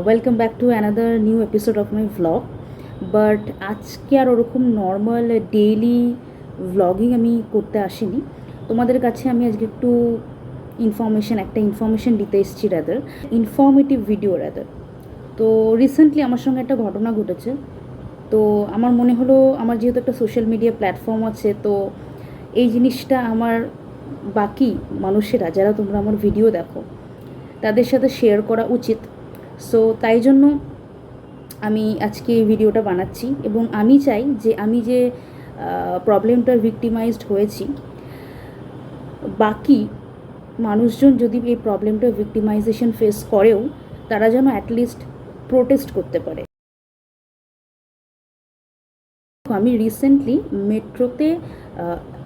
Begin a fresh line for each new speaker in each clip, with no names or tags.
Welcome back to another new episode of my vlog. But আজকে আর ওরকম normal daily vlogging আমি করতে আসিনি। তোমাদের কাছে আমি আজকে একটু একটা ইনফরমেশন দিতে এসেছি, রাদার ইনফর্মেটিভ ভিডিও রাদার। তো রিসেন্টলি আমার সঙ্গে একটা ঘটনা ঘটেছে। তো আমার মনে হলো, আমার যেহেতু একটা সোশ্যাল মিডিয়া প্ল্যাটফর্ম আছে, তো এই জিনিসটা আমার বাকি মানুষেরা যারা তোমরা আমার ভিডিও দেখো তাদের সাথে শেয়ার করা উচিত। সো তাই জন্য আমি আজকে এই ভিডিওটা বানাচ্ছি এবং আমি চাই যে আমি যে প্রবলেমটার ভিক্টিমাইজড হয়েছি, বাকি মানুষজন যদি এই প্রবলেমটার ভিক্টিমাইজেশন ফেস করেও তারা যেন অ্যাটলিস্ট প্রোটেস্ট করতে পারে। আমি রিসেন্টলি মেট্রোতে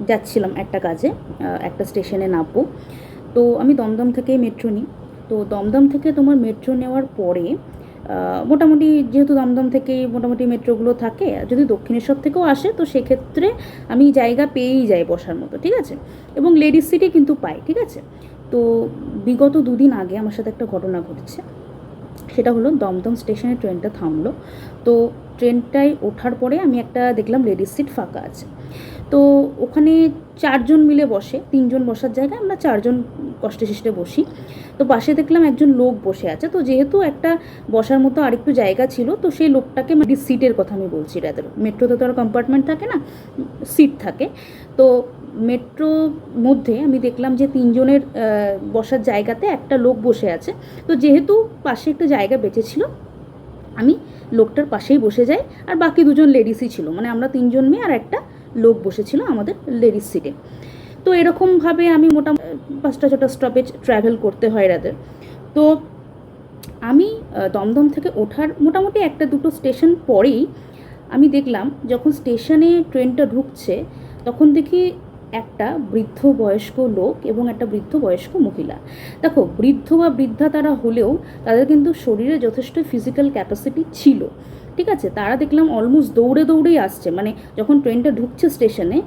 যাচ্ছিলাম একটা কাজে, একটা স্টেশনে নামবো। তো আমি দমদম থেকেই মেট্রো নিই। তো দমদম থেকে তোমার মেট্রো নেওয়ার পরে মোটামুটি যেহেতু দমদম থেকেই মোটামুটি মেট্রোগুলো থাকে, যদি দক্ষিণেশ্বর থেকেও আসে তো সেক্ষেত্রে আমি জায়গা পেয়েই যাই বসার মতো, ঠিক আছে, এবং লেডিস সিটে কিন্তু পাই, ঠিক আছে। তো বিগত দুদিন আগে আমার সাথে একটা ঘটনা ঘটেছে। সেটা হলো, দমদম স্টেশনে ট্রেনটা থামলো। তো ট্রেনটায় ওঠার পরে আমি একটা দেখলাম লেডিস সিট ফাঁকা আছে। তো ওখানে চারজন মিলে বসে, তিনজন বসার জায়গায় আমরা চারজন কষ্টে সৃষ্টে বসি। তো পাশে দেখলাম একজন লোক বসে আছে। তো যেহেতু একটা বসার মতো আরেকটু জায়গা ছিল, তো সেই লোকটাকে সিটের কথা আমি বলছি, রাদার মেট্রোতে তো আর কম্পার্টমেন্ট থাকে না, সিট থাকে। তো মেট্রো মধ্যে আমি দেখলাম যে তিনজনের বসার জায়গাতে একটা লোক বসে আছে। তো যেহেতু পাশে একটা জায়গা বেঁচেছিল, আমি লোকটার পাশেই বসে যাই। আর বাকি দুজন লেডিসই ছিল, মানে আমরা তিনজন মেয়ে আর একটা লোক বসেছিল আমাদের লেডিস সিটে। তো এরকমভাবে আমি মোটামুটি 5টা 6টা স্টপেজ ট্রাভেল করতে হয় রাদের। তো আমি দমদম থেকে ওঠার মোটামুটি 1-2 স্টেশন পরেই আমি দেখলাম, যখন স্টেশনে ট্রেনটা ঢুকছে তখন দেখি একটা বৃদ্ধ বয়স্ক লোক এবং একটা বৃদ্ধ বয়স্ক মহিলা। দেখো, বৃদ্ধ বা বৃদ্ধা তারা হলেও তাদের কিন্তু শরীরে যথেষ্ট ফিজিক্যাল ক্যাপাসিটি ছিল, ঠিক আছে। তারা দেখলাম অলমোস্ট দৌড়ে দৌড়েই আসছে, মানে যখন ট্রেনটা ঢুকছে স্টেশনে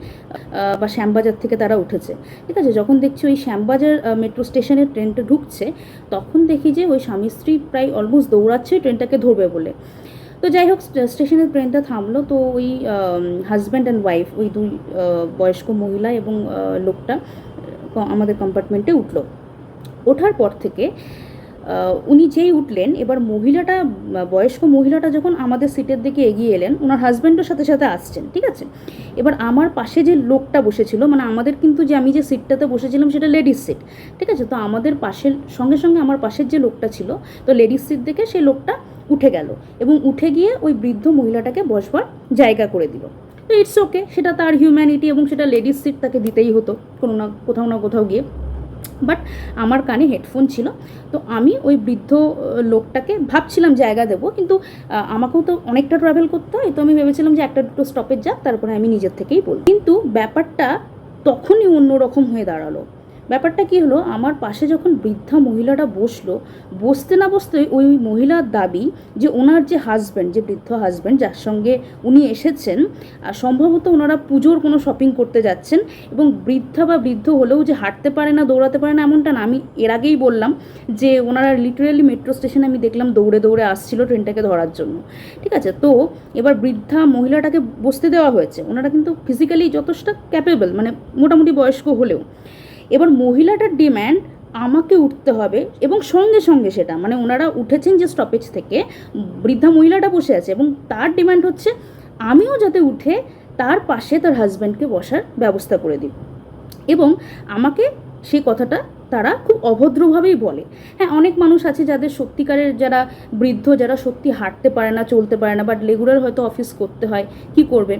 বা শ্যামবাজার থেকে তারা উঠেছে, ঠিক আছে। যখন দেখছি ওই শ্যামবাজার মেট্রো স্টেশনে ট্রেনটা ঢুকছে, তখন দেখি যে ওই স্বামী স্ত্রী প্রায় অলমোস্ট দৌড়াচ্ছে ট্রেনটাকে ধরবে বলে। তো যাই হোক, স্টেশনের ট্রেনটা থামলো। তো ওই হাজব্যান্ড অ্যান্ড ওয়াইফ, ওই দুই বয়স্ক মহিলা এবং লোকটা আমাদের কম্পার্টমেন্টে উঠলো। ওঠার পর থেকে উনি যেই উঠলেন, এবার মহিলাটা, বয়স্ক মহিলাটা যখন আমাদের সিটের দিকে এগিয়ে এলেন, ওনার হাজব্যান্ডের সাথে সাথে আসছেন, ঠিক আছে। এবার আমার পাশে যে লোকটা বসেছিল, মানে আমাদের কিন্তু যে আমি যে সিটটাতে বসেছিলাম সেটা লেডিস সিট, ঠিক আছে। তো আমাদের পাশের সঙ্গে সঙ্গে আমার পাশের যে লোকটা ছিল, তো লেডিস সিট দেখে সেই লোকটা উঠে গেল এবং উঠে গিয়ে ওই বৃদ্ধ মহিলাটাকে বসবার জায়গা করে দিল। তো ইটস ওকে, সেটা তার হিউম্যানিটি এবং সেটা লেডিস সিট তাকে দিতেই হতো কোনো না কোথাও গিয়ে। বাট আমার কানে হেডফোন ছিল। তো আমি ওই বৃদ্ধ লোকটাকে ভাবছিলাম জায়গা দেবো, কিন্তু আমাকেও তো অনেকটা ট্রাভেল করতে হয়। তো আমি ভেবেছিলাম যে 1-2 স্টপেজ যাক, তারপরে আমি নিজের থেকেই বলব। কিন্তু ব্যাপারটা তখনই অন্যরকম হয়ে দাঁড়ালো। ব্যাপারটা কী হলো, আমার পাশে যখন বৃদ্ধা মহিলাটা বসলো, বসতে না বসতেই ওই মহিলার দাবি যে ওনার যে হাজব্যান্ড, যে বৃদ্ধ হাজব্যান্ড যার সঙ্গে উনি এসেছেন, সম্ভবত ওনারা পুজোর কোনো শপিং করতে যাচ্ছেন। এবং বৃদ্ধা বা বৃদ্ধ হলেও যে হাঁটতে পারে না, দৌড়াতে পারে না এমনটা না। আমি এর আগেই বললাম যে ওনারা লিটারেলি মেট্রো স্টেশনে আমি দেখলাম দৌড়ে দৌড়ে আসছিল ট্রেনটাকে ধরার জন্য, ঠিক আছে। তো এবার বৃদ্ধা মহিলাটাকে বসতে দেওয়া হয়েছে। ওনারা কিন্তু ফিজিক্যালি যথেষ্ট ক্যাপেবল, মানে মোটামুটি বয়স্ক হলেও। এবার মহিলাটার ডিম্যান্ড আমাকে উঠতে হবে, এবং সঙ্গে সঙ্গে সেটা, মানে ওনারা উঠেছেন যে স্টপেজ থেকে, বৃদ্ধা মহিলাটা বসে আছে এবং তার ডিম্যান্ড হচ্ছে আমিও যাতে উঠে তার পাশে তার হাজব্যান্ডকে বসার ব্যবস্থা করে দিই। এবং আমাকে সেই কথাটা তারা খুব অভদ্রভাবেই বলে। হ্যাঁ, অনেক মানুষ আছে যাদের সত্যিকারের, যারা বৃদ্ধ, যারা সত্যি হাঁটতে পারে না, চলতে পারে না, বাট রেগুলার হয়তো অফিস করতে হয়, কি করবে,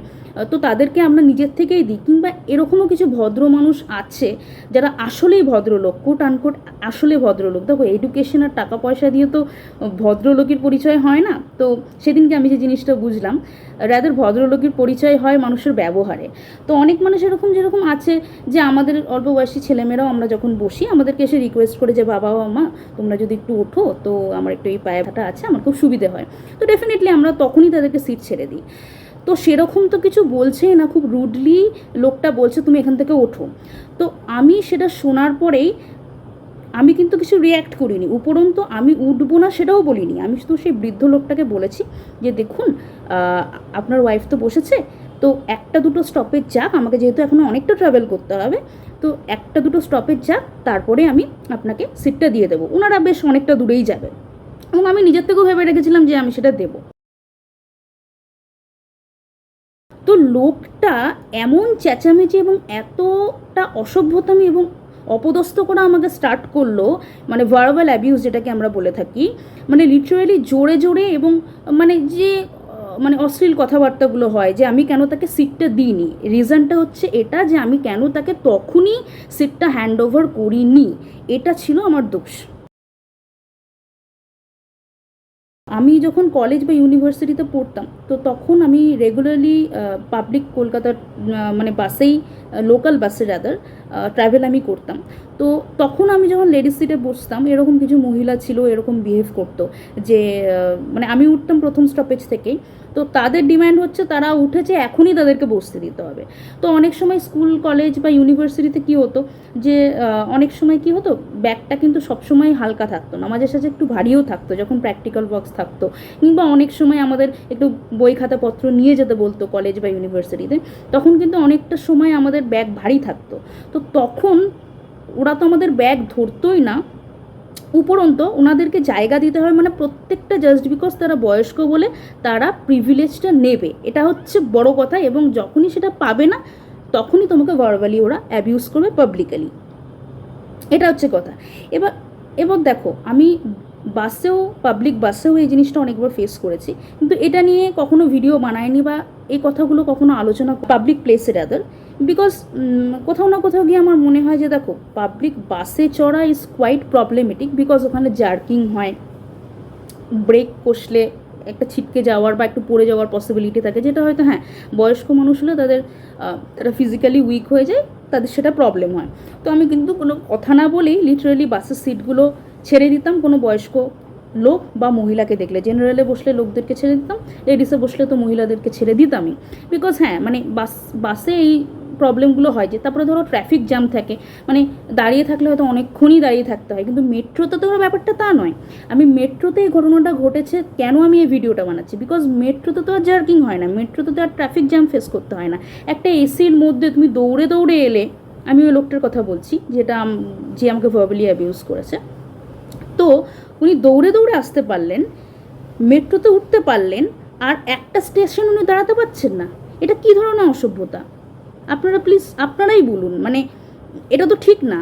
তো তাদেরকে আমরা নিজের থেকেই দিই। কিংবা এরকমও কিছু ভদ্র মানুষ আছে যারা আসলেই ভদ্রলোক, কোট আনকোট আসলে ভদ্রলোক। দেখো, এডুকেশন আর টাকা পয়সা দিয়ে তো ভদ্রলোকের পরিচয় হয় না। তো সেদিনকে আমি যে জিনিসটা বুঝলাম, রাদার ভদ্রলোকের পরিচয় হয় মানুষের ব্যবহারে। তো অনেক মানুষ এরকম যেরকম আছে যে আমাদের অল্প বয়সী ছেলেমেয়েরাও আমরা যখন বসি আমাদেরকে এসে রিকোয়েস্ট করে যে বাবা বা মা তোমরা যদি একটু ওঠো, তো আমার একটু এই পায়ে ব্যথা আছে, আমার খুব সুবিধে হয়। তো ডেফিনেটলি আমরা তখনই তাদেরকে সিট ছেড়ে দিই। তো সেরকম তো কিছু বলছেই না, খুব রুডলি লোকটা বলছে তুমি এখান থেকে ওঠো। তো আমি সেটা শোনার পরেই আমি কিন্তু কিছু রিয়্যাক্ট করিনি, উপরন্তু আমি উঠবো না সেটাও বলিনি। আমি শুধু সেই বৃদ্ধ লোকটাকে বলেছি যে দেখুন আপনার ওয়াইফ তো বসেছে, তো একটা দুটো স্টপেজ যাক, আমাকে যেহেতু এখনও অনেকটা ট্রাভেল করতে হবে, তো একটা দুটো স্টপেজ যাক, তারপরে আমি আপনাকে সিটটা দিয়ে দেবো। ওনারা বেশ অনেকটা দূরেই যাবে এবং আমি নিজের থেকেও ভেবে রেখেছিলাম যে আমি সেটা দেবো। তো লোকটা এমন চেঁচামেচি এবং এতটা অসভ্যতামি এবং অপদস্থ করা আমাকে স্টার্ট করলো, মানে ভার্বাল অ্যাবিউজ যেটাকে আমরা বলে থাকি, মানে লিটারালি জোরে জোরে, এবং মানে যে মানে অশ্লীল কথাবার্তাগুলো হয় যে আমি কেন তাকে সিটটা দিইনি। রিজনটা হচ্ছে এটা যে আমি কেন তাকে তখনই সিটটা হ্যান্ড ওভার করিনি, এটা ছিল আমার দোষ। আমি যখন কলেজ বা ইউনিভার্সিটিতে পড়তাম, তো তখন আমি রেগুলারলি পাবলিক কলকাতার মানে বাসেই, লোকাল বাসে রাদার ট্রাভেল আমি করতাম। তো তখন আমি যখন লেডিস সিটে বসতাম, এরকম কিছু মহিলা ছিল এরকম বিহেভ করতো যে মানে আমি উঠতাম প্রথম স্টপেজ থেকেই, তো তাদের ডিমান্ড হচ্ছে তারা উঠেছে এখনই তাদেরকে বসতে দিতে হবে। তো অনেক সময় স্কুল কলেজ বা ইউনিভার্সিটিতে কী হতো যে অনেক সময় কী হতো, ব্যাগটা কিন্তু সবসময় হালকা থাকতো না, মাঝে সাঝে একটু ভারীও থাকতো যখন প্র্যাকটিক্যাল ওয়ার্কস থাকতো, কিংবা অনেক সময় আমাদের একটু বই খাতাপত্র নিয়ে যেতে বলতো কলেজ বা ইউনিভার্সিটিতে, তখন কিন্তু অনেকটা সময় আমাদের ব্যাগ ভারী থাকতো। তো তখন ওরা তো আমাদের ব্যাগ ধরতোই না, উপরন্তু ওনাদেরকে জায়গা দিতে হয়, মানে প্রত্যেকটা জাস্ট বিকজ তারা বয়স্ক বলে তারা প্রিভিলেজটা নেবে, এটা হচ্ছে বড় কথা। এবং যখনই সেটা পাবে না তখনই তোমাকে ভার্বালি ওরা অ্যাবিউজ করবে পাবলিকালি, এটা হচ্ছে কথা। এবার এবার দেখো, আমি বাসেও, পাবলিক বাসেও এই জিনিসটা অনেকবার ফেস করেছি, কিন্তু এটা নিয়ে কখনো ভিডিও বানায়নি বা এই কথাগুলো কখনো আলোচনা পাবলিক প্লেসে রাদার, বিকজ কোথাও না কোথাও গিয়ে আমার মনে হয় যে দেখো পাবলিক বাসে চড়া ইজ কোয়াইট প্রবলেমেটিক, বিকজ ওখানে জার্কিং হয়, ব্রেক কষলে একটা ছিটকে যাওয়ার বা একটু পড়ে যাওয়ার পসিবিলিটি থাকে, যেটা হয়তো হ্যাঁ বয়স্ক মানুষ হলে তারা ফিজিক্যালি উইক হয়ে যায়, তাদের সেটা প্রবলেম হয়। তো আমি কিন্তু কোনো কথা না বলেই লিটারালি বাসের সিটগুলো ছেড়ে দিতাম কোনো বয়স্ক লোক বা মহিলাকে দেখলে। জেনারেলে বসলে লোকদেরকে ছেড়ে দিতাম, লেডিসে বসলে তো মহিলাদেরকে ছেড়ে দিতামই, বিকজ হ্যাঁ মানে বাসে এই প্রবলেমগুলো হয় যে তারপরে ধরো ট্রাফিক জ্যাম থাকে, মানে দাঁড়িয়ে থাকলে হয়তো অনেকক্ষণই দাঁড়িয়ে থাকতে হয়, কিন্তু মেট্রোতে তো ব্যাপারটা তা নয়। আমি মেট্রোতে এই ঘটনাটা ঘটেছে কেন আমি এই ভিডিওটা বানাচ্ছি, বিকজ মেট্রোতে তো আর জার্কিং হয় না, মেট্রোতে তো আর ট্রাফিক জ্যাম ফেস করতে হয় না। একটা এসির মধ্যে তুমি দৌড়ে দৌড়ে এলে, আমি ওই লোকটার কথা বলছি যে আমাকে ভার্বালি অ্যাবিউজ করেছে, তো উনি দৌড়ে দৌড়ে আসতে পারলেন, মেট্রোতে উঠতে পারলেন, আর একটা স্টেশন উনি দাঁড়াতে পারছেন না, এটা কী ধরনের অসভ্যতা? আপনারা প্লিজ আপনারাই বলুন, মানে এটা তো ঠিক না।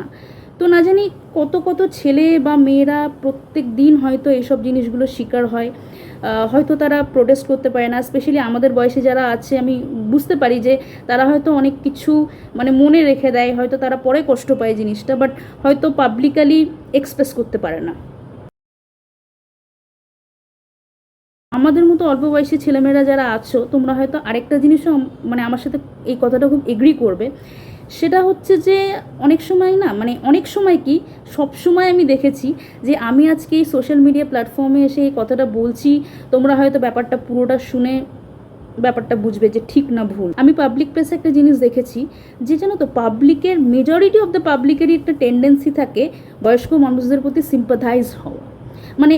তো না জানি কত কত ছেলে বা মেয়েরা প্রত্যেক দিন হয়তো এইসব জিনিসগুলো শিকার হয়, হয়তো তারা প্রোটেস্ট করতে পারে না, স্পেশালি আমাদের বয়সে যারা আছে, আমি বুঝতে পারি যে তারা হয়তো অনেক কিছু মানে মনে রেখে দেয়, হয়তো তারা পরে কষ্ট পায় জিনিসটা, বাট হয়তো পাবলিকালি এক্সপ্রেস করতে পারে না। আমাদের মতো অল্প বয়সী ছেলেমেয়েরা যারা আছো, তোমরা হয়তো আরেকটা জিনিসও মানে আমার সাথে এই কথাটা খুব এগ্রি করবে, সেটা হচ্ছে যে অনেক সময় না, মানে অনেক সময় কি সব সময় আমি দেখেছি যে আমি আজকে এই সোশ্যাল মিডিয়া প্ল্যাটফর্মে এসে এই কথাটা বলছি, তোমরা হয়তো ব্যাপারটা পুরোটা শুনে ব্যাপারটা বুঝবে যে ঠিক না ভুল। আমি পাবলিক প্লেসে একটা জিনিস দেখেছি যে জানো তো, পাবলিকের মেজরিটি অফ দ্য পাবলিকেরই একটা টেন্ডেন্সি থাকে বয়স্ক মানুষদের প্রতি সিম্পাথাইজ হওয়া, মানে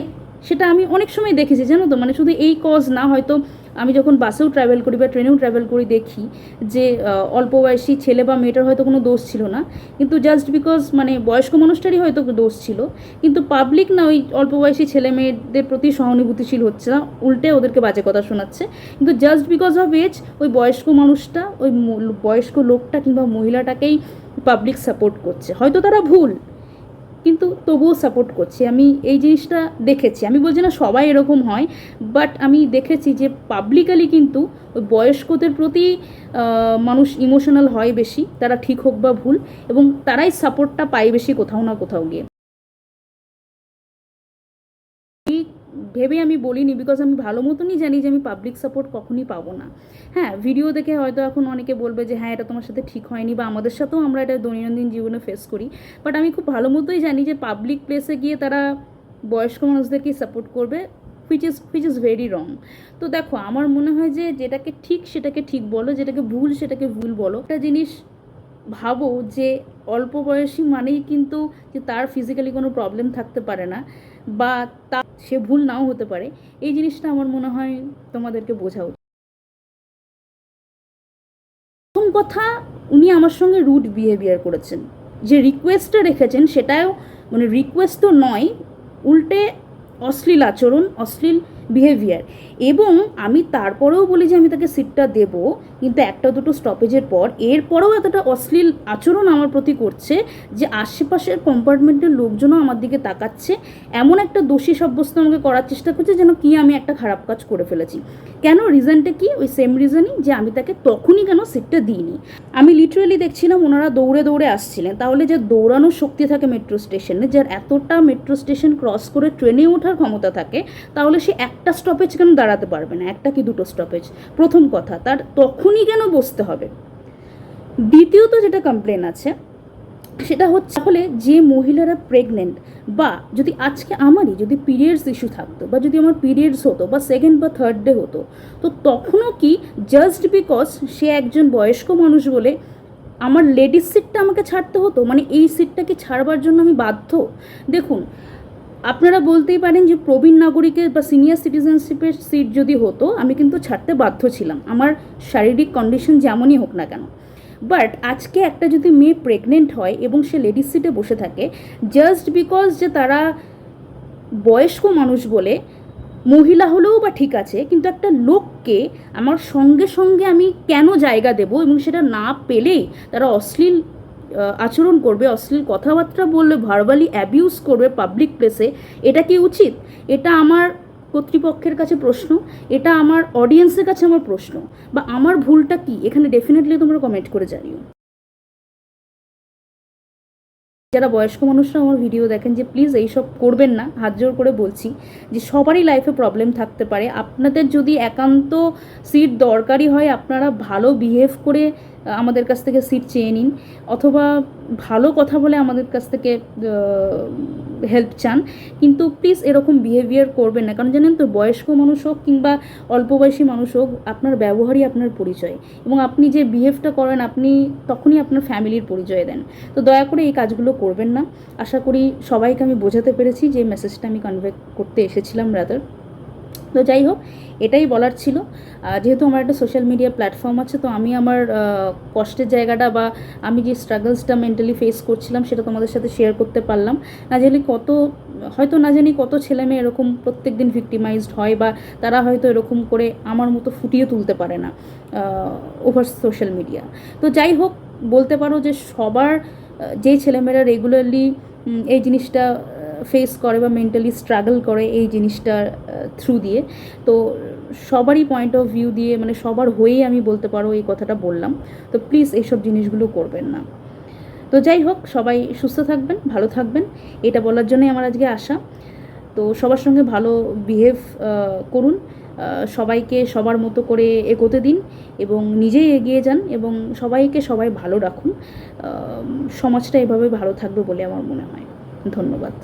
সেটা আমি অনেক সময় দেখেছি জানো তো, মানে শুধু এই কজ না, হয়তো আমি যখন বাসেও ট্রাভেল করি বা ট্রেনেও ট্রাভেল করি দেখি যে অল্প বয়সী ছেলে বা মেয়েটার হয়তো কোনো দোষ ছিল না, কিন্তু জাস্ট বিকজ মানে বয়স্ক মানুষটারই হয়তো দোষ ছিল, কিন্তু পাবলিক না ওই অল্প বয়সী ছেলে মেয়েদের প্রতি সহানুভূতিশীল হচ্ছে না, উল্টে ওদেরকে বাজে কথা শোনাচ্ছে, কিন্তু জাস্ট বিকজ অফ এজ ওই বয়স্ক মানুষটা, ওই বয়স্ক লোকটা কিংবা মহিলাটাকেই পাবলিক সাপোর্ট করছে। হয়তো তারা ভুল, কিন্তু তবুও সাপোর্ট করছি। আমি এই জিনিসটা দেখেছি, আমি বলছি না সবাই এরকম হয়, বাট আমি দেখেছি যে পাবলিকালি কিন্তু ওই বয়স্কদের প্রতি মানুষ ইমোশনাল হয় বেশি, তারা ঠিক হোক বা ভুল, এবং তারাই সাপোর্টটা পায় বেশি কোথাও না কোথাও গিয়ে। ভেবে আমি বলিনি, বিকজ আমি ভালো মতনই জানি যে আমি পাবলিক সাপোর্ট কখনই পাবো না। হ্যাঁ, ভিডিও দেখে হয়তো এখন অনেকে বলবে যে হ্যাঁ এটা তোমার সাথে ঠিক হয়নি, বা আমাদের সাথেও আমরা এটা দৈনন্দিন জীবনে ফেস করি, বাট আমি খুব ভালো মতোই জানি যে পাবলিক প্লেসে গিয়ে তারা বয়স্ক মানুষদেরকেই সাপোর্ট করবে, হুইচ ইজ ভেরি রং। তো দেখো, আমার মনে হয় যে যেটাকে ঠিক সেটাকে ঠিক বলো, যেটাকে ভুল সেটাকে ভুল বলো। একটা জিনিস ভাবো যে অল্প বয়সী মানেই কিন্তু যে তার ফিজিক্যালি কোনো প্রবলেম থাকতে পারে না, বা তা সে ভুল নাও হতে পারে, এই জিনিসটা আমার মনে হয় তোমাদেরকে বোঝা উচিত। প্রথম কথা, উনি আমার সঙ্গে রুড বিহেভিয়ার করেছেন, যে রিকোয়েস্টটা রেখেছেন সেটাও মানে রিকোয়েস্ট তো নয়, উল্টে অশ্লীল আচরণ, অশ্লীল বিহেভিয়ার। এবং আমি তারপরেও বলি যে আমি তাকে সিটটা দেবো, কিন্তু একটা দুটো স্টপেজের পর এরপরেও এতটা অশ্লীল আচরণ আমার প্রতি করছে যে আশেপাশের কম্পার্টমেন্টের লোকজনও আমার দিকে তাকাচ্ছে, এমন একটা দোষী সাব্যস্ত আমাকে করার চেষ্টা করছে যেন কি আমি একটা খারাপ কাজ করে ফেলেছি। কেন? রিজনটা কি? ওই সেম রিজনই, যে আমি তাকে তখনই কেন সিটটা দিইনি। আমি লিটারেলি দেখছিলাম ওনারা দৌড়ে দৌড়ে আসছিলেন। তাহলে যে দৌড়ানোর শক্তি থাকে মেট্রো স্টেশনে, যার এতটা মেট্রো স্টেশন ক্রস করে ট্রেনে ওঠার ক্ষমতা থাকে, তাহলে সে একটা স্টপেজ কেন দাঁড়াতে পারবে না, একটা কি দুটো স্টপেজ? প্রথম কথা, তার তখনই কেন বসতে হবে? দ্বিতীয়ত যেটা কমপ্লেন আছে সেটা হচ্ছে, তাহলে যে মহিলারা প্রেগনেন্ট, বা যদি আজকে আমারই যদি পিরিয়ডস ইস্যু থাকতো, বা যদি আমার পিরিয়ডস হতো, বা সেকেন্ড বা থার্ড ডে হতো, তো তখনও কি জাস্ট বিকজ সে একজন বয়স্ক মানুষ বলে আমার লেডিস সিটটা আমাকে ছাড়তে হতো? মানে এই সিটটাকে ছাড়বার জন্য আমি বাধ্য? দেখুন, আপনারা বলতেই পারেন যে প্রবীণ নাগরিকের বা সিনিয়র সিটিজেনশিপের সিট যদি হতো, আমি কিন্তু ছাড়তে বাধ্য ছিলাম, আমার শারীরিক কন্ডিশন যেমনই হোক না কেন। বাট আজকে একটা যদি মেয়ে প্রেগনেন্ট হয় এবং সে লেডিস সিটে বসে থাকে, জাস্ট বিকজ যে তারা বয়স্ক মানুষ বলে, মহিলা হলেও বা ঠিক আছে, কিন্তু একটা লোককে আমার সঙ্গে সঙ্গে আমি কেন জায়গা দেব? এবং সেটা না পেলেই তারা অশ্লীল আচরণ করবে, অশ্লীল কথাবার্তা বললে, ভার্বালি অ্যাবিউজ করবে পাবলিক প্লেসে, এটা কি উচিত? এটা আমার কর্তৃপক্ষের কাছে প্রশ্ন, এটা আমার অডিয়েন্সের কাছে আমার প্রশ্ন, বা আমার ভুলটা কি এখানে? ডেফিনেটলি তোমরা কমেন্ট করে জানিও। যারা বয়স্ক মানুষরা আমার ভিডিও দেখেন, যে প্লিজ এইসব করবেন না, হাত জোর করে বলছি, যে সবারই লাইফে প্রবলেম থাকতে পারে। আপনাদের যদি একান্ত সিট দরকারি হয়, আপনারা ভালো বিহেভ করে আমাদের কাছ থেকে সিট চেয়ে নিন, অথবা ভালো কথা বলে আমাদের কাছ থেকে হেল্প চান, কিন্তু প্লিজ এরকম বিহেভিয়ার করবেন না। কারণ জানেন তো, বয়স্ক মানুষ হোক কিংবা অল্প বয়সী মানুষ হোক, আপনার ব্যবহারই আপনার পরিচয়, এবং আপনি যে বিহেভটা করেন আপনি তখনই আপনার ফ্যামিলির পরিচয় দেন। তো দয়া করে এই কাজগুলো করবেন না। আশা করি সবাইকে আমি বোঝাতে পেরেছি, যে মেসেজটা আমি কনভে করতে এসেছিলাম রাদার। তো যাই হোক, এটাই বলার ছিল। যেহেতু আমার একটা সোশ্যাল মিডিয়া প্ল্যাটফর্ম আছে, তো আমি আমার কষ্টের জায়গাটা, বা আমি যে স্ট্রাগলসটা মেন্টালি ফেস করছিলাম, সেটা তোমাদের সাথে শেয়ার করতে পারলাম। না জানি কত ছেলে মেয়ে এরকম প্রত্যেক দিন ভিক্টিমাইজড হয়, বা তারা হয়তো এরকম করে আমার মতো ফুটিয়ে তুলতে পারে না ওভার সোশ্যাল মিডিয়া। তো যাই হোক, বলতে পারো যে সবার যেই ছেলেমেয়েরা রেগুলারলি এই জিনিসটা ফেস করে বা মেন্টালি স্ট্রাগল করে এই জিনিসটার থ্রু দিয়ে, তো সবারই পয়েন্ট অফ ভিউ দিয়ে, মানে সবার হয়েই আমি বলতে পারো এই কথাটা বললাম। তো প্লিজ এইসব জিনিসগুলো করবেন না। তো যাই হোক, সবাই সুস্থ থাকবেন, ভালো থাকবেন, এটা বলার জন্যই আমার আজকে আসা। তো সবার সঙ্গে ভালো বিহেভ করুন, সবাইকে সবার মতো করে এগোতে দিন, এবং নিজেই এগিয়ে যান, এবং সবাইকে সবাই ভালো রাখুন। সমাজটা এভাবে ভালো থাকবে বলে আমার মনে হয়। ধন্যবাদ।